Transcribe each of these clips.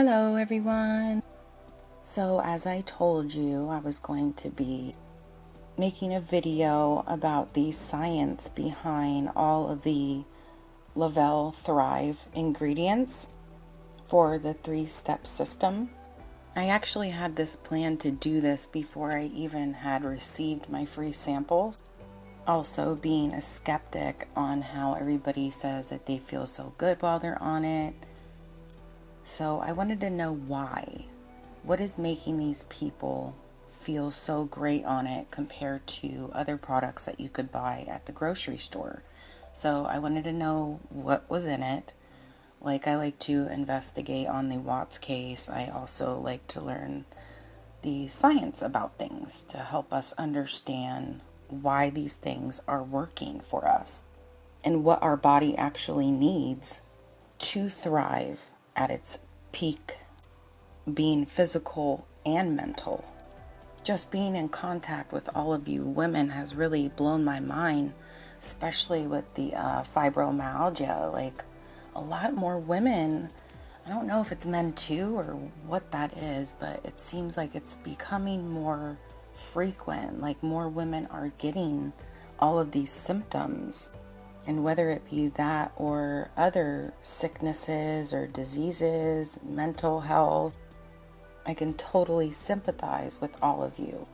Hello everyone! So as I told you, I was going to be making a video about the science behind all of the Le-Vel Thrive ingredients for the 3-step system. I actually had this plan to do this before I even had received my free samples. Also, being a skeptic on how everybody says that they feel so good while they're on it. So I wanted to know why. What is making these people feel so great on it compared to other products that you could buy at the grocery store? So I wanted to know what was in it. Like I like to investigate on the Watts case, I also like to learn the science about things to help us understand why these things are working for us and what our body actually needs to thrive at its peak, being physical and mental. Just being in contact with all of you women has really blown my mind, especially with the fibromyalgia. Like a lot more women, I don't know if it's men too or what that is, but it seems like it's becoming more frequent. Like more women are getting all of these symptoms. And whether it be that or other sicknesses or diseases, mental health, I can totally sympathize with all of you.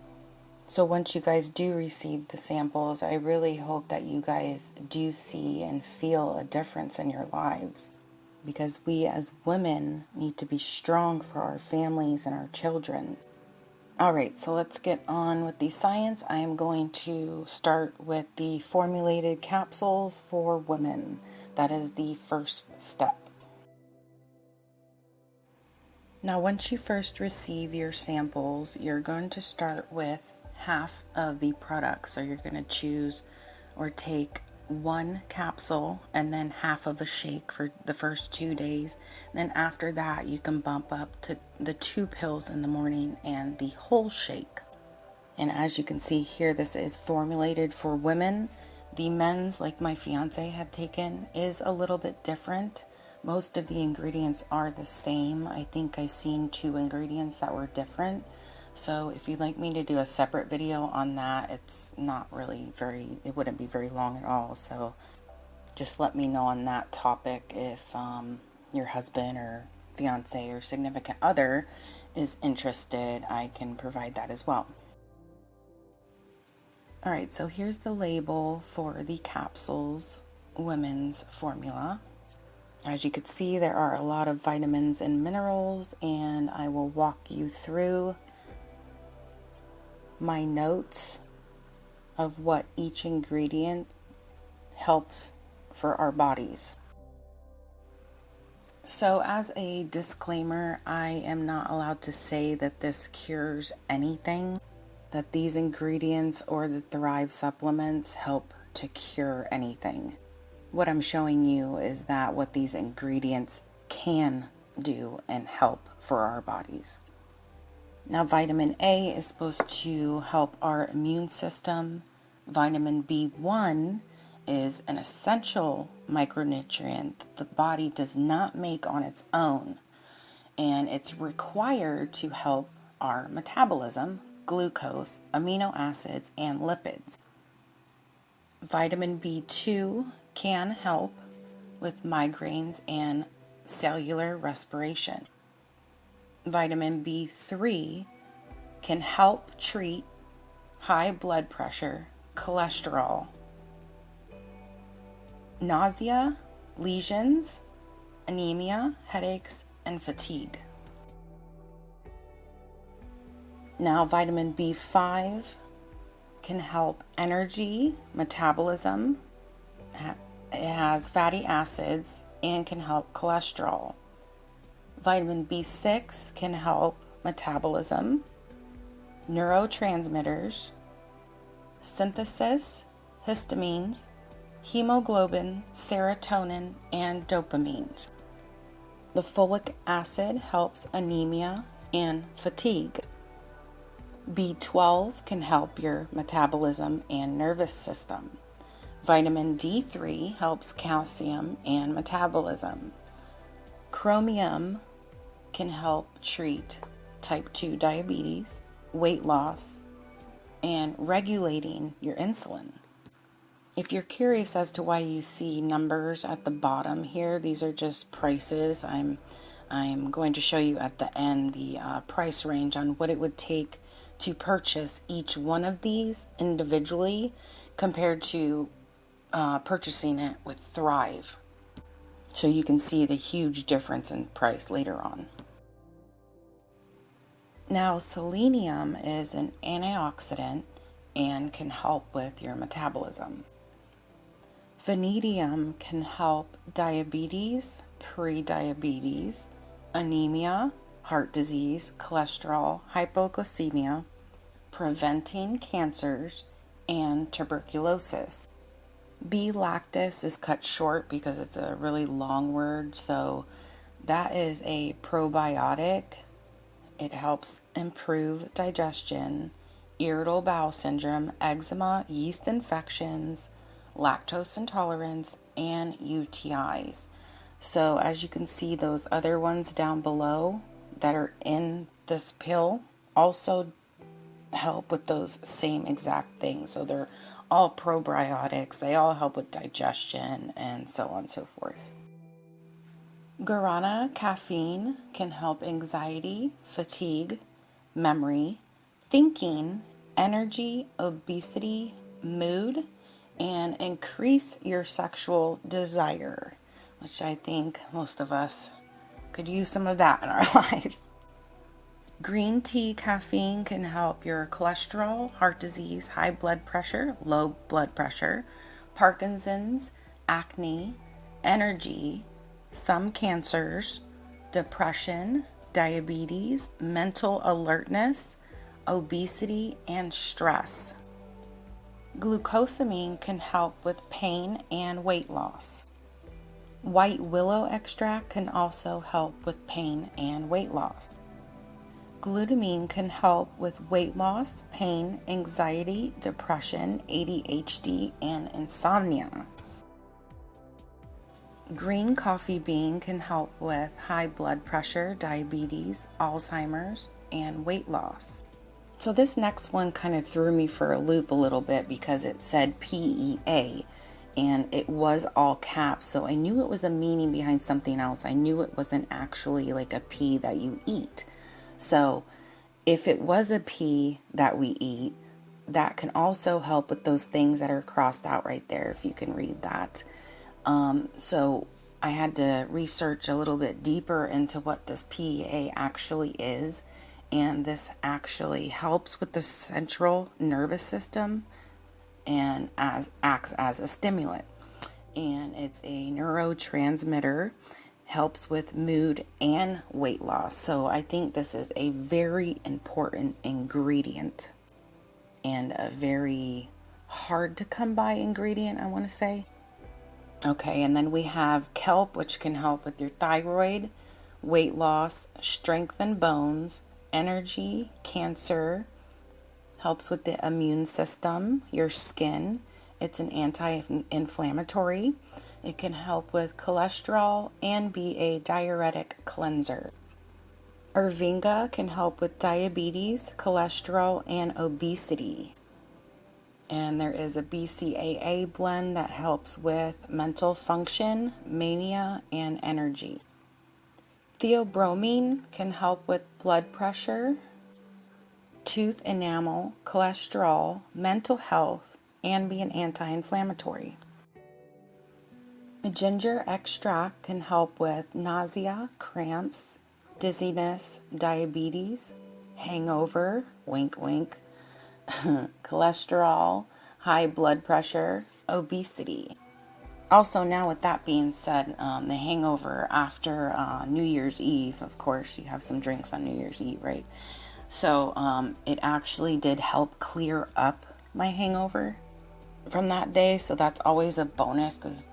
So once you guys do receive the samples, I really hope that you guys do see and feel a difference in your lives. Because we as women need to be strong for our families and our children. Alright, so let's get on with the science. I am going to start with the formulated capsules for women. That is the first step. Now, once you first receive your samples, you're going to start with half of the product. So you're going to choose or take one capsule and then half of a shake for the first 2 days. Then after that, you can bump up to the 2 pills in the morning and the whole shake. And as you can see here, this is formulated for women. The men's, like my fiance had taken, is a little bit different. Most of the ingredients are the same. I think I seen 2 ingredients that were different. So if you'd like me to do a separate video on that, it's not really it wouldn't be very long at all. So just let me know on that topic if your husband or fiance or significant other is interested. I can provide that as well. Alright, so here's the label for the capsules women's formula. As you can see, there are a lot of vitamins and minerals, and I will walk you through my notes of what each ingredient helps for our bodies. So as a disclaimer, I am not allowed to say that this cures anything, that these ingredients or the Thrive supplements help to cure anything. What I'm showing you is that what these ingredients can do and help for our bodies. Now, vitamin A is supposed to help our immune system. Vitamin B1 is an essential micronutrient that the body does not make on its own, and it's required to help our metabolism, glucose, amino acids, and lipids. Vitamin B2 can help with migraines and cellular respiration. Vitamin B3 can help treat high blood pressure, cholesterol, nausea, lesions, anemia, headaches, and fatigue. Now, vitamin B5 can help energy, metabolism. It has fatty acids and can help cholesterol. Vitamin B6 can help metabolism, neurotransmitters, synthesis, histamines, hemoglobin, serotonin, and dopamines. The folic acid helps anemia and fatigue. B12 can help your metabolism and nervous system. Vitamin D3 helps calcium and metabolism. Chromium can help treat type 2 diabetes, weight loss, and regulating your insulin. If you're curious as to why you see numbers at the bottom here, these are just prices. I'm going to show you at the end the price range on what it would take to purchase each one of these individually compared to purchasing it with Thrive. So you can see the huge difference in price later on. Now, selenium is an antioxidant and can help with your metabolism. Vanadium can help diabetes, pre-diabetes, anemia, heart disease, cholesterol, hypoglycemia, preventing cancers, and tuberculosis. B-lactis is cut short because it's a really long word, so that is a probiotic. It helps improve digestion, irritable bowel syndrome, eczema, yeast infections, lactose intolerance, and UTIs. So as you can see, those other ones down below that are in this pill also help with those same exact things. So they're all probiotics. They all help with digestion and so on and so forth. Guarana caffeine can help anxiety, fatigue, memory, thinking, energy, obesity, mood, and increase your sexual desire, which I think most of us could use some of that in our lives. Green tea caffeine can help your cholesterol, heart disease, high blood pressure, low blood pressure, Parkinson's, acne, energy, some cancers, depression, diabetes, mental alertness, obesity, and stress. Glucosamine can help with pain and weight loss. White willow extract can also help with pain and weight loss. Glutamine can help with weight loss, pain, anxiety, depression, ADHD, and insomnia. Green coffee bean can help with high blood pressure, diabetes, Alzheimer's, and weight loss. So this next one kind of threw me for a loop a little bit because it said PEA and it was all caps. So I knew it was a meaning behind something else. I knew it wasn't actually like a pea that you eat. So if it was a pea that we eat, that can also help with those things that are crossed out right there, if you can read that. So I had to research a little bit deeper into what this PEA actually is. And this actually helps with the central nervous system and acts as a stimulant. And it's a neurotransmitter, helps with mood and weight loss. So I think this is a very important ingredient and a very hard to come by ingredient, I want to say. Okay, and then we have kelp, which can help with your thyroid, weight loss, strengthen bones, energy, cancer, helps with the immune system, your skin. It's an anti-inflammatory. It can help with cholesterol and be a diuretic cleanser. Ervinga can help with diabetes, cholesterol, and obesity. And there is a BCAA blend that helps with mental function, mania, and energy. Theobromine can help with blood pressure, tooth enamel, cholesterol, mental health, and be an anti-inflammatory. Ginger extract can help with nausea, cramps, dizziness, diabetes, hangover, wink wink, cholesterol, high blood pressure, obesity. Also, now with that being said, the hangover after New Year's Eve, of course, you have some drinks on New Year's Eve, right? So it actually did help clear up my hangover from that day. So that's always a bonus because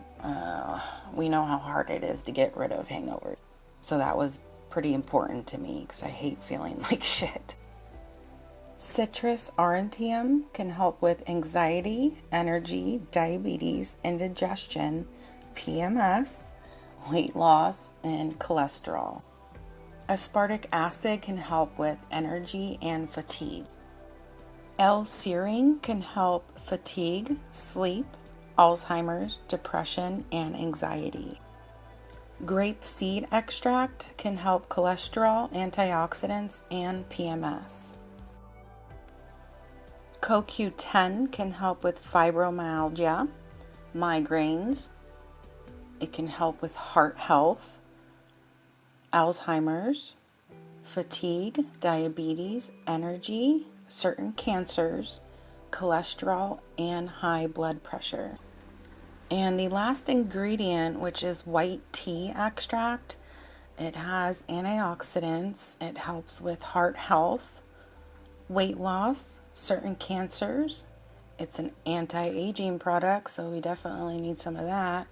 we know how hard it is to get rid of hangovers. So that was pretty important to me because I hate feeling like shit. Citrus aurantium can help with anxiety, energy, diabetes, indigestion, PMS, weight loss, and cholesterol. Aspartic acid can help with energy and fatigue. L-serine can help fatigue, sleep, Alzheimer's, depression, and anxiety. Grape seed extract can help cholesterol, antioxidants, and PMS. CoQ10 can help with fibromyalgia, migraines. It can help with heart health, Alzheimer's, fatigue, diabetes, energy, certain cancers, cholesterol, and high blood pressure. And the last ingredient, which is white tea extract, it has antioxidants. It helps with heart health, weight loss, certain cancers. It's an anti-aging product, so we definitely need some of that.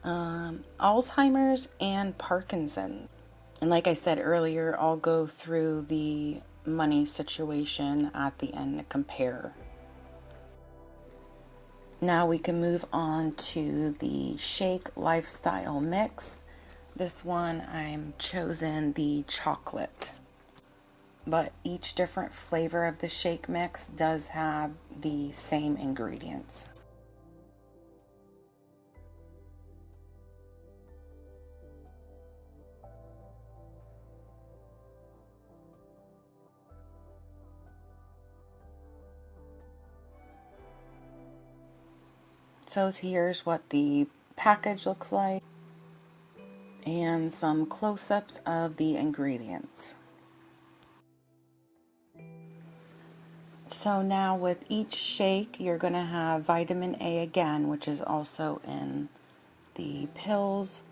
Alzheimer's and Parkinson's. And like I said earlier, I'll go through the money situation at the end to compare. Now we can move on to the shake lifestyle mix. This one I'm chosen the chocolate. But each different flavor of the shake mix does have the same ingredients. So here's what the package looks like and some close-ups of the ingredients. So now with each shake, you're going to have vitamin A again, which is also in the pills.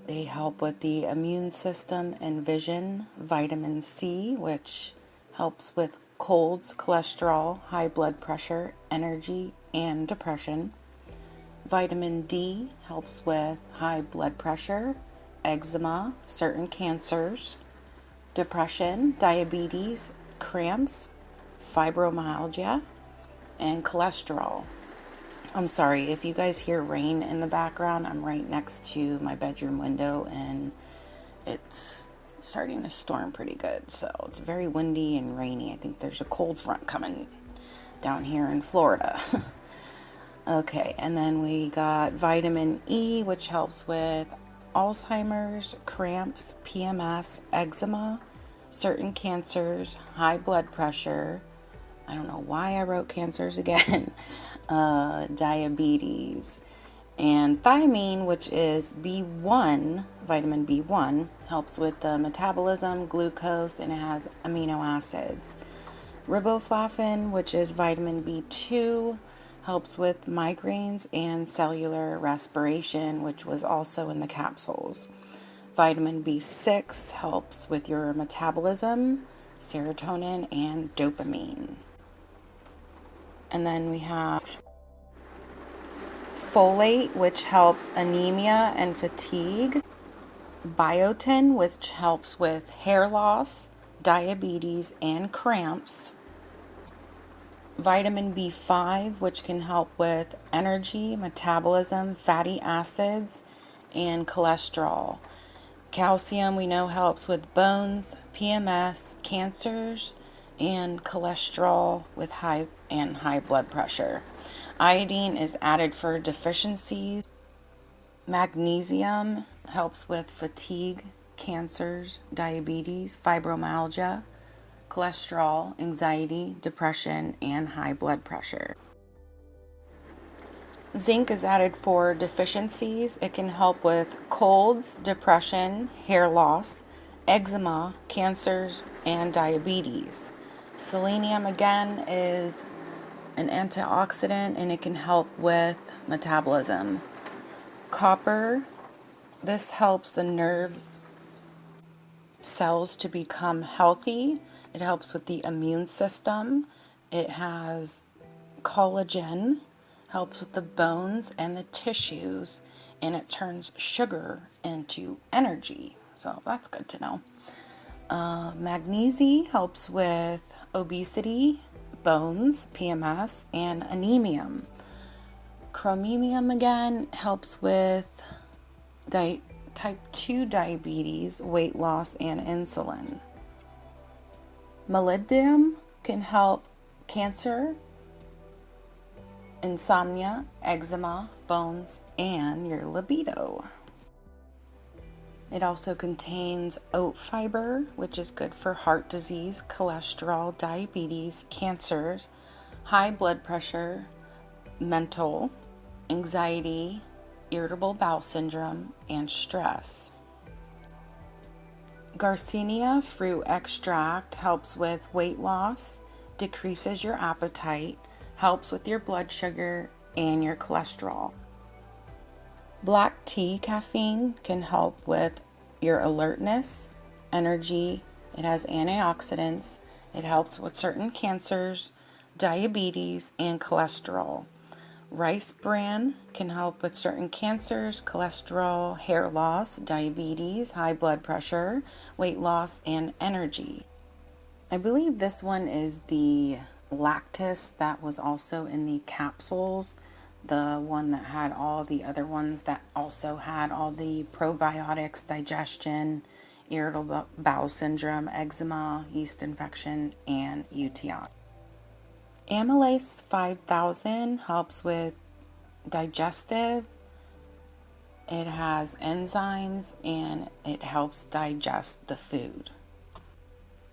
They help with the immune system and vision. Vitamin C, which helps with colds, cholesterol, high blood pressure, energy, and depression. Vitamin D helps with high blood pressure, eczema, certain cancers, depression, diabetes, cramps, fibromyalgia, and cholesterol. I'm sorry if you guys hear rain in the background. I'm right next to my bedroom window and it's starting to storm pretty good. So it's very windy and rainy. I think there's a cold front coming down here in Florida. Okay, and then we got vitamin E, which helps with Alzheimer's, cramps, PMS, eczema, certain cancers, high blood pressure. I don't know why I wrote cancers again. Diabetes. And thiamine, which is B1, vitamin B1, helps with the metabolism, glucose, and it has amino acids. Riboflavin, which is vitamin B2, helps with migraines and cellular respiration, which was also in the capsules. Vitamin B6 helps with your metabolism, serotonin, and dopamine. And then we have folate, which helps anemia and fatigue. Biotin, which helps with hair loss, diabetes, and cramps. Vitamin B5, which can help with energy, metabolism, fatty acids, and cholesterol. Calcium, we know, helps with bones, PMS, cancers, and cholesterol with high blood pressure. Iodine is added for deficiencies. Magnesium helps with fatigue, cancers, diabetes, fibromyalgia, cholesterol, anxiety, depression, and high blood pressure. Zinc is added for deficiencies. It can help with colds, depression, hair loss, eczema, cancers, and diabetes. Selenium, again, is an antioxidant and it can help with metabolism. Copper, this helps the nerves cells to become healthy. It helps with the immune system. It has collagen, helps with the bones and the tissues, and it turns sugar into energy. So that's good to know. Magnesium helps with obesity, bones, PMS, and anemia. Chromium again helps with type 2 diabetes, weight loss, and insulin. Molybdenum can help cancer, insomnia, eczema, bones, and your libido. It also contains oat fiber, which is good for heart disease, cholesterol, diabetes, cancers, high blood pressure, mental, anxiety, irritable bowel syndrome, and stress. Garcinia fruit extract helps with weight loss, decreases your appetite, helps with your blood sugar and your cholesterol. Black tea caffeine can help with your alertness, energy. It has antioxidants. It helps with certain cancers, diabetes, and cholesterol. Rice bran can help with certain cancers, cholesterol, hair loss, diabetes, high blood pressure, weight loss, and energy. I believe this one is the lactose that was also in the capsules, the one that had all the other ones that also had all the probiotics, digestion, irritable bowel syndrome, eczema, yeast infection, and UTI. Amylase 5000 helps with digestive. It has enzymes and it helps digest the food.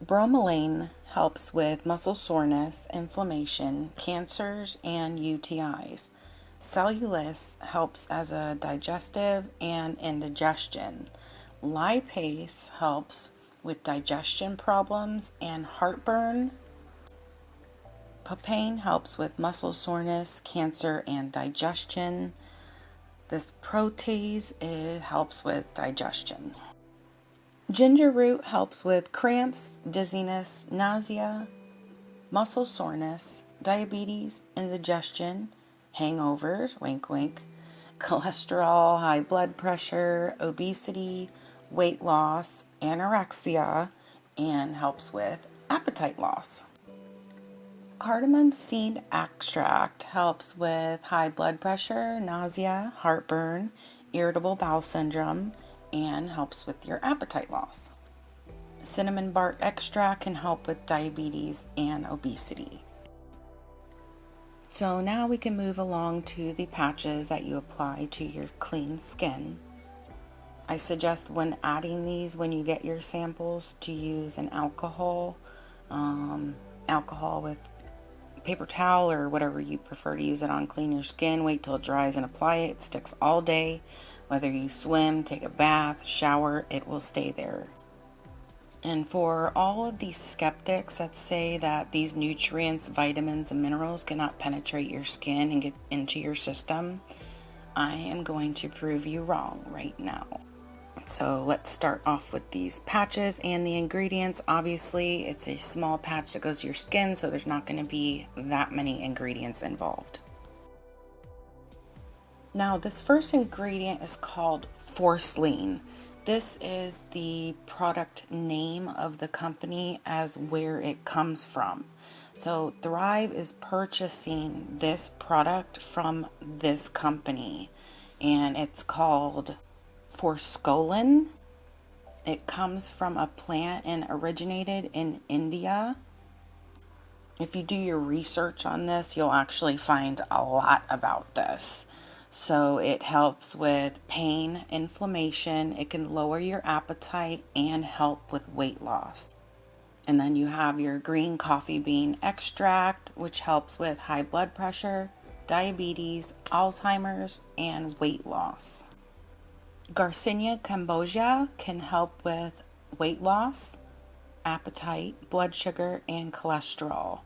Bromelain helps with muscle soreness, inflammation, cancers, and UTIs. Cellulose helps as a digestive and indigestion. Lipase helps with digestion problems and heartburn. Papain helps with muscle soreness, cancer, and digestion. This protease helps with digestion. Ginger root helps with cramps, dizziness, nausea, muscle soreness, diabetes, indigestion, hangovers, wink wink, cholesterol, high blood pressure, obesity, weight loss, anorexia, and helps with appetite loss. Cardamom seed extract helps with high blood pressure, nausea, heartburn, irritable bowel syndrome, and helps with your appetite loss. Cinnamon bark extract can help with diabetes and obesity. So now we can move along to the patches that you apply to your clean skin. I suggest when adding these, when you get your samples, to use an alcohol with paper towel or whatever you prefer to use it on. Clean your skin, wait till it dries and apply it. It sticks all day. Whether you swim, take a bath, shower, it will stay there. And for all of these skeptics that say that these nutrients, vitamins, and minerals cannot penetrate your skin and get into your system, I am going to prove you wrong right now. So let's start off with these patches and the ingredients. Obviously, it's a small patch that goes to your skin, so there's not going to be that many ingredients involved. Now, this first ingredient is called Forceline. This is the product name of the company as where it comes from. So Thrive is purchasing this product from this company, and it's called Forskolin. It comes from a plant and originated in India. If you do your research on this, you'll actually find a lot about this. So it helps with pain, inflammation, it can lower your appetite and help with weight loss. And then you have your green coffee bean extract, which helps with high blood pressure, diabetes, Alzheimer's, and weight loss. Garcinia cambogia can help with weight loss, appetite, blood sugar, and cholesterol.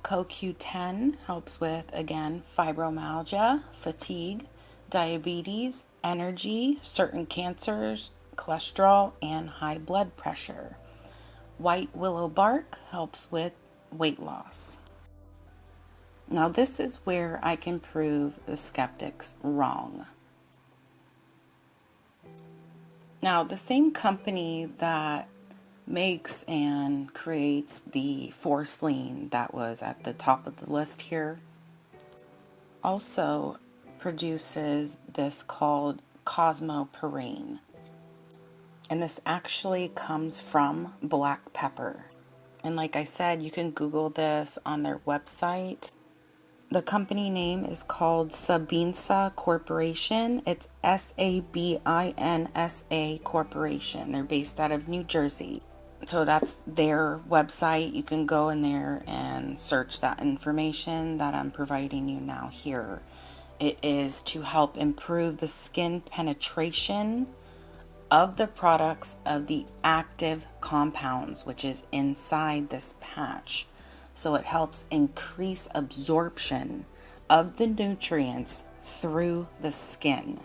CoQ10 helps with, again, fibromyalgia, fatigue, diabetes, energy, certain cancers, cholesterol, and high blood pressure. White willow bark helps with weight loss. Now, this is where I can prove the skeptics wrong. Now, the same company that makes and creates the Forceline that was at the top of the list here also produces this called Cosmoperine. And this actually comes from black pepper. And like I said, you can Google this on their website. The company name is called Sabinsa Corporation. It's Sabinsa Corporation. They're based out of New Jersey. So that's their website. You can go in there and search that information that I'm providing you now here. It is to help improve the skin penetration of the products of the active compounds, which is inside this patch. So it helps increase absorption of the nutrients through the skin.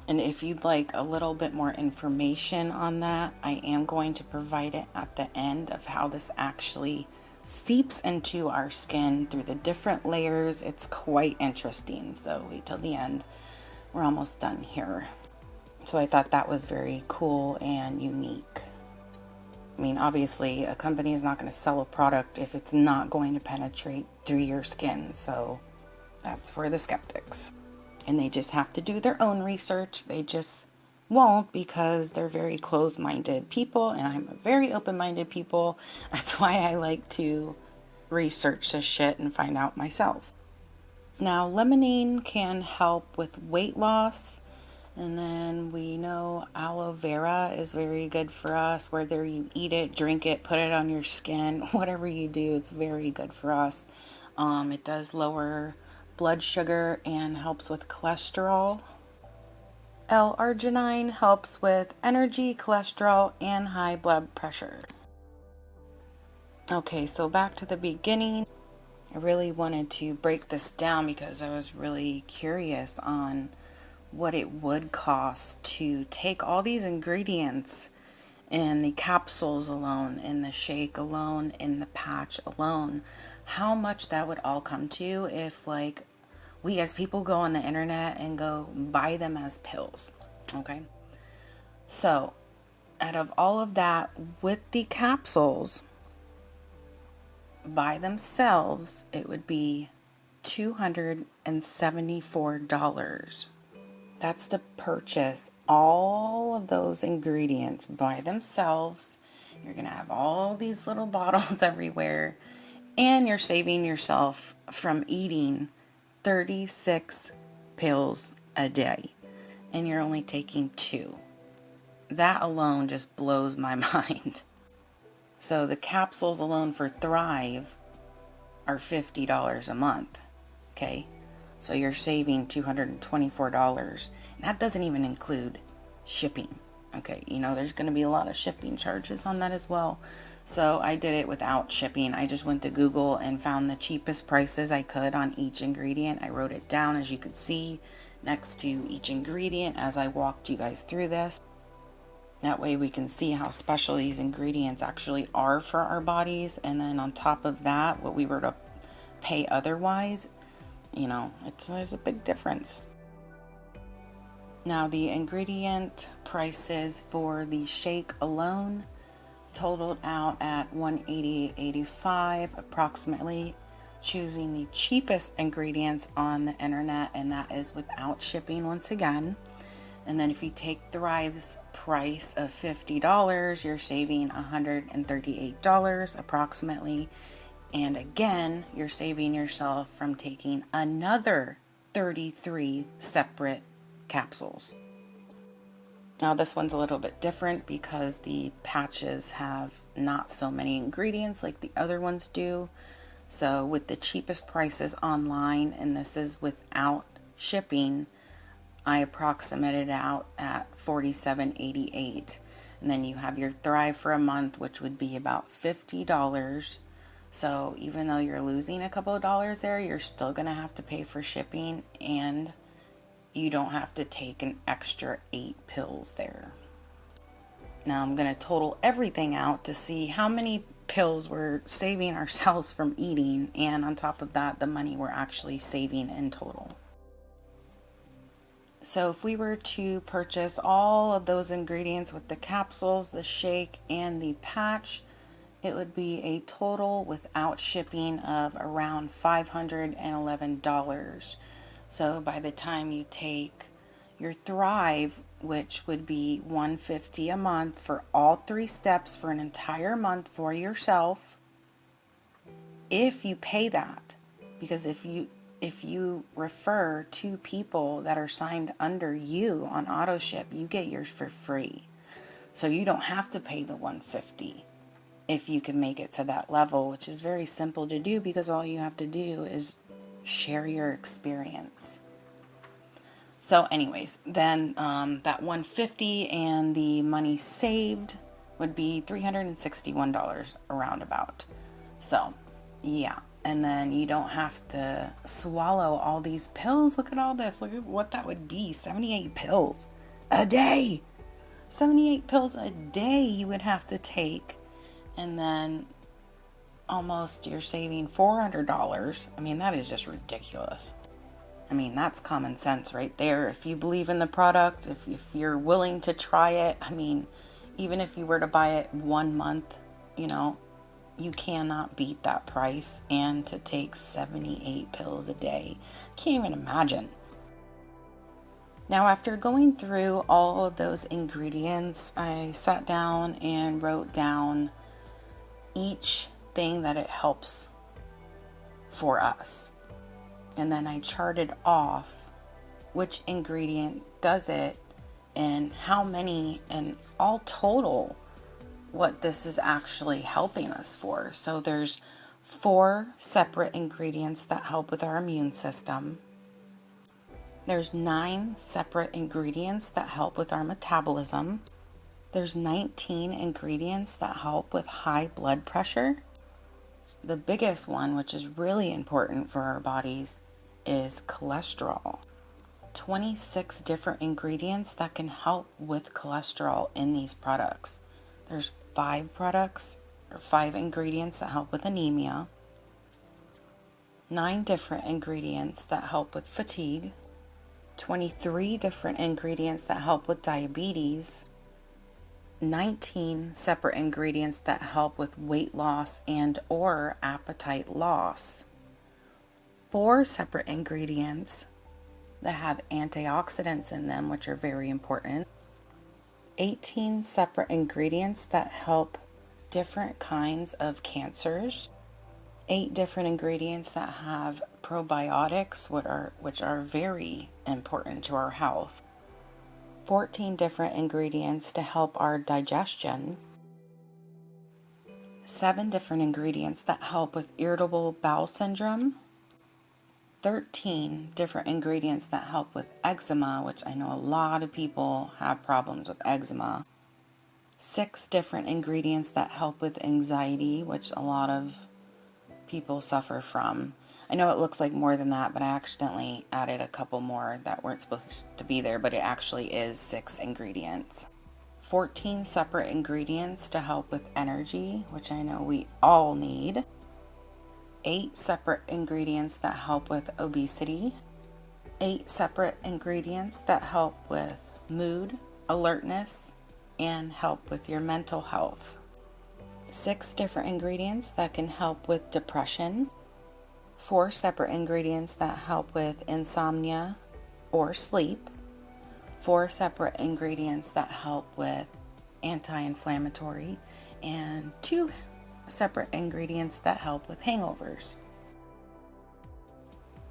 And if you'd like a little bit more information on that, I am going to provide it at the end of how this actually seeps into our skin through the different layers. It's quite interesting, so wait till the end. We're almost done here. So I thought that was very cool and unique. I mean, obviously, a company is not going to sell a product if it's not going to penetrate through your skin. So that's for the skeptics. And they just have to do their own research. They just won't, because they're very closed-minded people, and I'm a very open-minded people. That's why I like to research this shit and find out myself. Now, limonene can help with weight loss. And then we know aloe vera is very good for us. Whether you eat it, drink it, put it on your skin, whatever you do, it's very good for us. It does lower blood sugar and helps with cholesterol. L-arginine helps with energy, cholesterol, and high blood pressure. Okay, so back to the beginning. I really wanted to break this down because I was really curious on what it would cost to take all these ingredients in the capsules alone, in the shake alone, in the patch alone, how much that would all come to if, like, we as people go on the internet and go buy them as pills. Okay, so out of all of that, with the capsules by themselves, it would be $274. That's to purchase all of those ingredients by themselves. You're going to have all these little bottles everywhere, and you're saving yourself from eating 36 pills a day, and you're only taking 2. That alone just blows my mind. So the capsules alone for Thrive are $50 a month. Okay? So you're saving $224. And that doesn't even include shipping. Okay, you know, there's going to be a lot of shipping charges on that as well. So I did it without shipping. I just went to Google and found the cheapest prices I could on each ingredient. I wrote it down, as you could see, next to each ingredient as I walked you guys through this. That way we can see how special these ingredients actually are for our bodies. And then on top of that, what we were to pay otherwise, you know, there's a big difference. Now, the ingredient prices for the shake alone totaled out at $188.85 approximately, choosing the cheapest ingredients on the internet, and that is without shipping once again. And then if you take Thrive's price of $50, you're saving $138 approximately. And again, you're saving yourself from taking another 33 separate capsules. Now this one's a little bit different because the patches have not so many ingredients like the other ones do. So with the cheapest prices online, and this is without shipping, I approximated out at $47.88. And then you have your Thrive for a month, which would be about $50. So even though you're losing a couple of dollars there, you're still going to have to pay for shipping, and you don't have to take an extra 8 pills there. Now I'm going to total everything out to see how many pills we're saving ourselves from eating, and on top of that, the money we're actually saving in total. So if we were to purchase all of those ingredients with the capsules, the shake, and the patch, it would be a total without shipping of around $511. So by the time you take Your Thrive, which would be $150 a month for all 3 steps for an entire month for yourself, if you pay that. Because if you refer 2 people that are signed under you on auto ship, you get yours for free. So you don't have to pay the $150 if you can make it to that level, which is very simple to do because all you have to do is share your experience. So anyways, then that $150 and the money saved would be $361 around about. So yeah, and then you don't have to swallow all these pills. Look at all this. Look at what that would be. 78 pills a day. 78 pills a day you would have to take. And then almost you're saving $400. I mean, that is just ridiculous. I mean, that's common sense right there. If you believe in the product, if you're willing to try it, I mean, even if you were to buy it 1 month, you cannot beat that price. And to take 78 pills a day, can't even imagine. Now, after going through all of those ingredients, I sat down and wrote down each thing that it helps for us. And then I charted off which ingredient does it and how many, and all total what this is actually helping us for. So there's 4 separate ingredients that help with our immune system. There's 9 separate ingredients that help with our metabolism. There's 19 ingredients that help with high blood pressure. The biggest one, which is really important for our bodies, is cholesterol. 26 different ingredients that can help with cholesterol in these products. There's 5 ingredients that help with anemia. 9 different ingredients that help with fatigue. 23 different ingredients that help with diabetes. 19 separate ingredients that help with weight loss and or appetite loss. 4 separate ingredients that have antioxidants in them, which are very important. 18 separate ingredients that help different kinds of cancers. 8 different ingredients that have probiotics, which are very important to our health. 14 different ingredients to help our digestion. 7 different ingredients that help with irritable bowel syndrome. 13 different ingredients that help with eczema, which I know a lot of people have problems with eczema. 6 different ingredients that help with anxiety, which a lot of people suffer from. I know it looks like more than that, but I accidentally added a couple more that weren't supposed to be there, but it actually is 6 ingredients. 14 separate ingredients to help with energy, which I know we all need. 8 separate ingredients that help with obesity. 8 separate ingredients that help with mood, alertness, and help with your mental health. 6 different ingredients that can help with depression. 4 separate ingredients that help with insomnia or sleep. 4 separate ingredients that help with anti-inflammatory, and 2 separate ingredients that help with hangovers.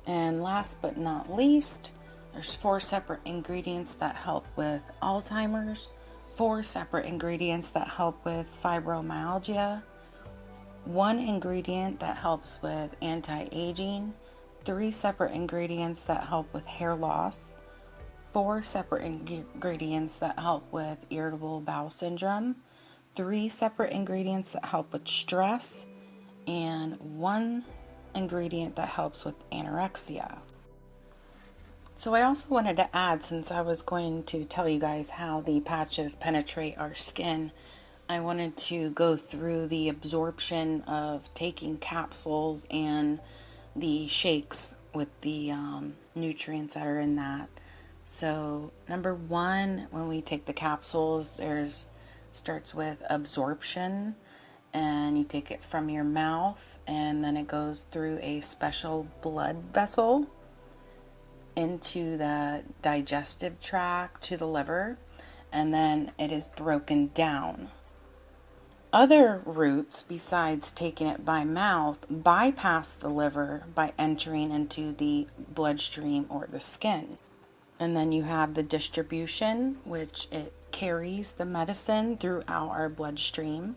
And last but not least, there's 4 separate ingredients that help with Alzheimer's, 4 separate ingredients that help with fibromyalgia, 1 ingredient that helps with anti-aging, 3 separate ingredients that help with hair loss, 4 separate ingredients that help with irritable bowel syndrome, 3 separate ingredients that help with stress, and 1 ingredient that helps with anorexia. So I also wanted to add, since I was going to tell you guys how the patches penetrate our skin, I wanted to go through the absorption of taking capsules and the shakes with the nutrients that are in that. So number 1, when we take the capsules, starts with absorption, and you take it from your mouth, and then it goes through a special blood vessel, into the digestive tract to the liver, and then it is broken down. Other routes, besides taking it by mouth, bypass the liver by entering into the bloodstream or the skin. And then you have the distribution, which it carries the medicine throughout our bloodstream.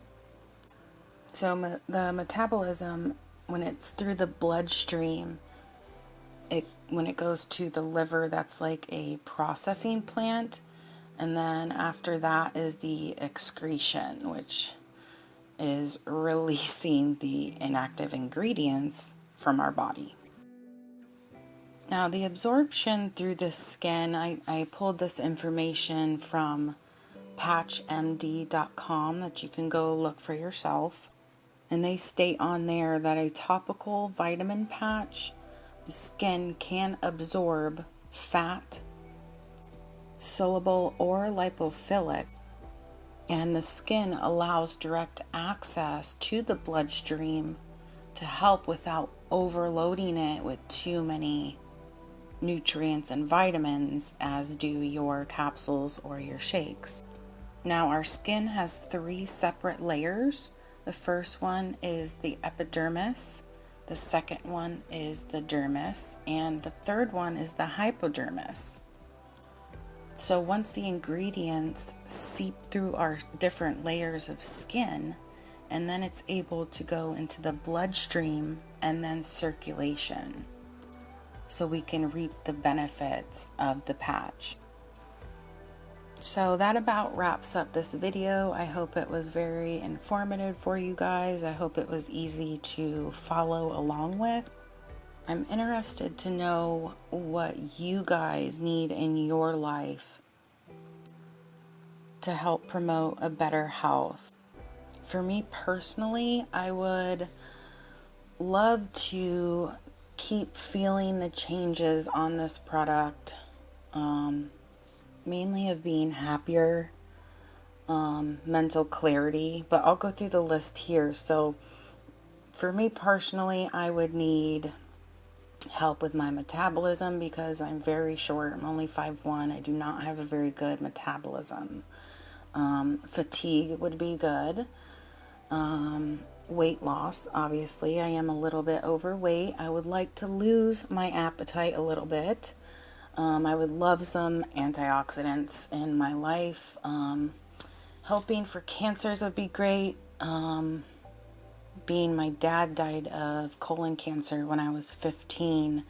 So the metabolism, when it's through the bloodstream, when it goes to the liver, that's like a processing plant. And then after that is the excretion, which is releasing the inactive ingredients from our body. Now, the absorption through the skin, I pulled this information from patchmd.com that you can go look for yourself. And they state on there that a topical vitamin patch, the skin can absorb fat, soluble or lipophilic, and the skin allows direct access to the bloodstream to help without overloading it with too many nutrients and vitamins as do your capsules or your shakes. Now, our skin has 3 separate layers. The first one is the epidermis, the second one is the dermis, and the third one is the hypodermis. So once the ingredients seep through our different layers of skin, and then it's able to go into the bloodstream and then circulation, so we can reap the benefits of the patch. So that about wraps up this video. I hope it was very informative for you guys. I hope it was easy to follow along with. I'm interested to know what you guys need in your life to help promote a better health. For me personally, I would love to keep feeling the changes on this product, mainly of being happier, mental clarity, but I'll go through the list here. So for me personally, I would need help with my metabolism because I'm very short. I'm only 5'1". I do not have a very good metabolism. Fatigue would be good. Weight loss, obviously. I am a little bit overweight. I would like to lose my appetite a little bit. I would love some antioxidants in my life. Helping for cancers would be great. Being my dad died of colon cancer when I was 15.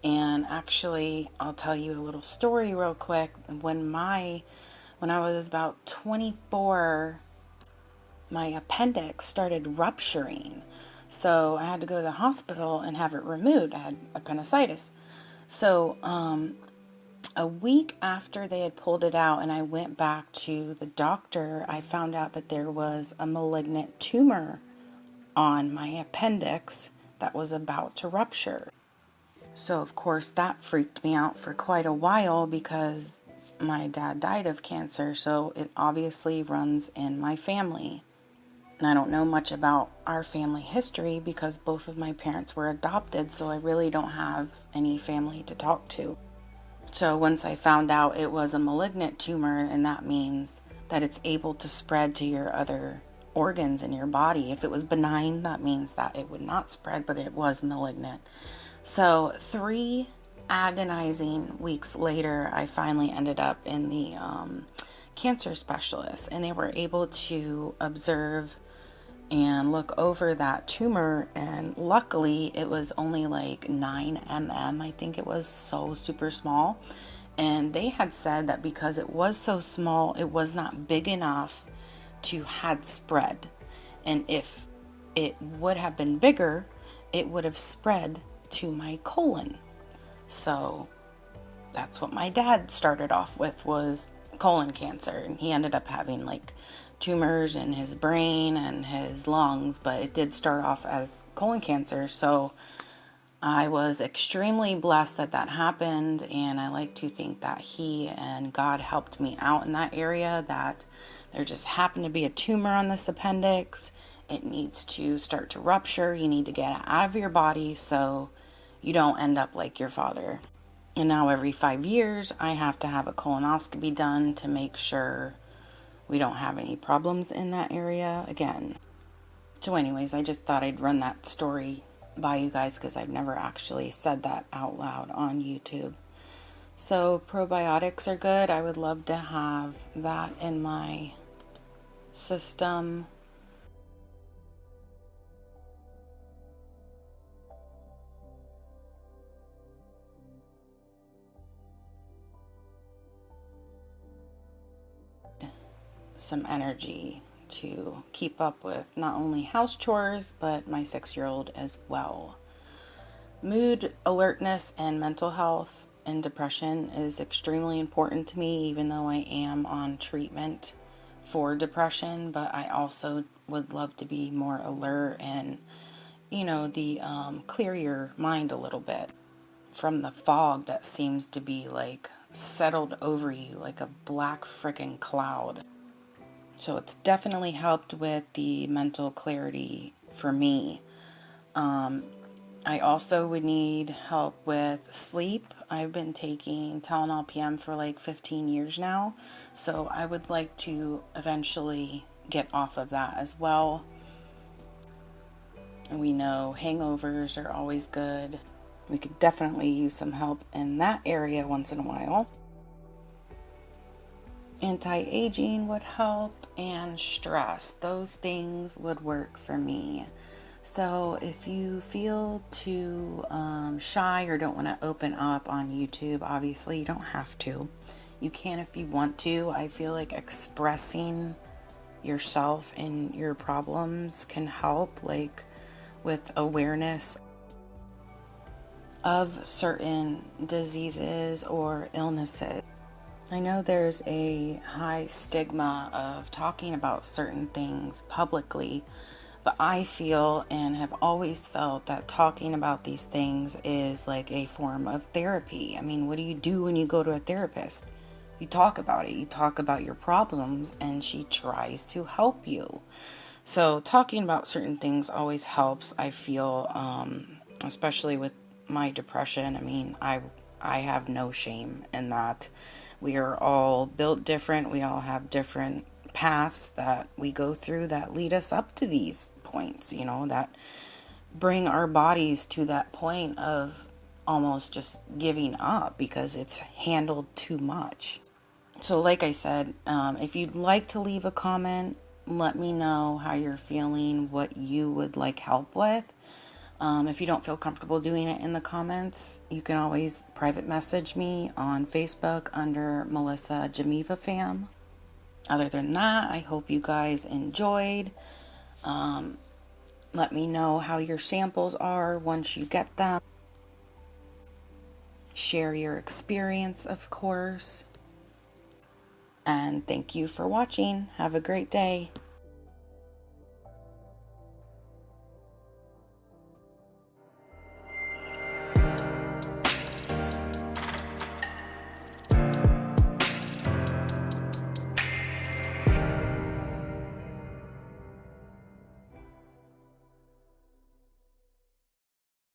And actually, I'll tell you a little story real quick. When I was about 24, my appendix started rupturing. So I had to go to the hospital and have it removed. I had appendicitis. So a week after they had pulled it out and I went back to the doctor, I found out that there was a malignant tumor on my appendix that was about to rupture. So of course that freaked me out for quite a while because my dad died of cancer, so it obviously runs in my family. And I don't know much about our family history because both of my parents were adopted, so I really don't have any family to talk to. So once I found out it was a malignant tumor, and that means that it's able to spread to your other organs in your body. If it was benign, that means that it would not spread, but it was malignant. So 3 agonizing weeks later, I finally ended up in the cancer specialist, and they were able to observe and look over that tumor, and luckily it was only like 9 mm. I think it was so super small, and they had said that because it was so small, it was not big enough to had spread, and if it would have been bigger, it would have spread to my colon. So that's what my dad started off with, was colon cancer, and he ended up having like tumors in his brain and his lungs, but it did start off as colon cancer. So I was extremely blessed that that happened, and I like to think that he and God helped me out in that area, that there just happened to be a tumor on this appendix. It needs to start to rupture. You need to get it out of your body so you don't end up like your father. And now every 5 years, I have to have a colonoscopy done to make sure we don't have any problems in that area again. So anyways, I just thought I'd run that story by you guys because I've never actually said that out loud on YouTube. So probiotics are good. I would love to have that in my system. Some energy to keep up with not only house chores, but my 6-year-old as well. Mood, alertness, and mental health and depression is extremely important to me, even though I am on treatment for depression, but I also would love to be more alert and, clear your mind a little bit from the fog that seems to be like settled over you like a black freaking cloud. So it's definitely helped with the mental clarity for me. I also would need help with sleep. I've been taking Tylenol PM for like 15 years now, so I would like to eventually get off of that as well. And we know hangovers are always good. We could definitely use some help in that area once in a while. Anti-aging would help, and stress. Those things would work for me. So if you feel too shy or don't want to open up on YouTube, obviously you don't have to. You can if you want to. I feel like expressing yourself and your problems can help, like with awareness of certain diseases or illnesses. I know there's a high stigma of talking about certain things publicly, but I feel and have always felt that talking about these things is like a form of therapy. I mean, what do you do when you go to a therapist? You talk about it. You talk about your problems, and she tries to help you. So talking about certain things always helps, I feel, especially with my depression. I mean, I have no shame in that. We are all built different. We all have different paths that we go through that lead us up to these points, that bring our bodies to that point of almost just giving up because it's handled too much. So like I said, if you'd like to leave a comment, let me know how you're feeling, what you would like help with. If you don't feel comfortable doing it in the comments, you can always private message me on Facebook under Melissa Geneva Fam. Other than that, I hope you guys enjoyed. Let me know how your samples are once you get them. Share your experience, of course. And thank you for watching. Have a great day.